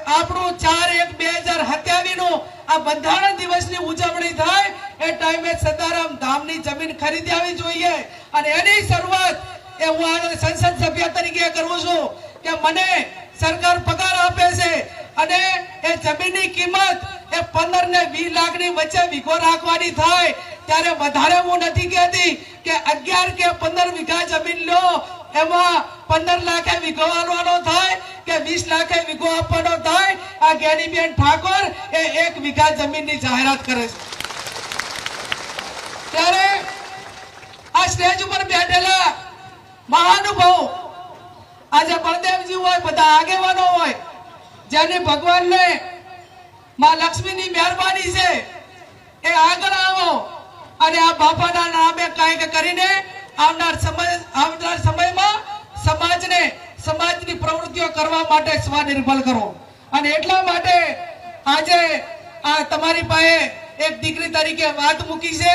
આપણું 4/1/2027 નું આ બંધારણ દિવસની ઉજવણી થાય એ ટાઈમે સદારામ ધામની જમીન ખરીદી આવી જોઈએ અને એની શરૂઆત એ હું આગળ સંસદ સભ્ય તરીકે કરું છું કે મને સરકાર પગાર આપે છે અને એ જમીનની કિંમત એ 15 ને 20 લાખની વચ્ચે વીઘો રાખવાની થાય ત્યારે વધારે હું નથી કહેતી કે 11 કે 15 વીઘા જમીન લો એમાં 15 લાખે વીઘો આલવાનો થાય કે 20 લાખે વીઘો આપવાનો થાય આ જ્ઞાનીબેન ઠાકોર એ 1 વીઘા જમીનની જાહેરાત કરે છે ત્યારે આ સ્ટેજ ઉપર બેઠેલા મહાનુભાવ આજે બળદેવજી હોય બધા આગેવાનો હોય જેને ભગવાનને માં લક્ષ્મીની મહેરબાની છે એ આગળ આવો અને આ બાપાના નામે કાંઈક કરીને આવનાર સમયમાં સમાજની પ્રવૃત્તિઓ કરવા માટે સ્વનિર્ભર કરો અને એટલા માટે આજે આ તમારી પાસે એક દીકરી તરીકે વાત મૂકી છે।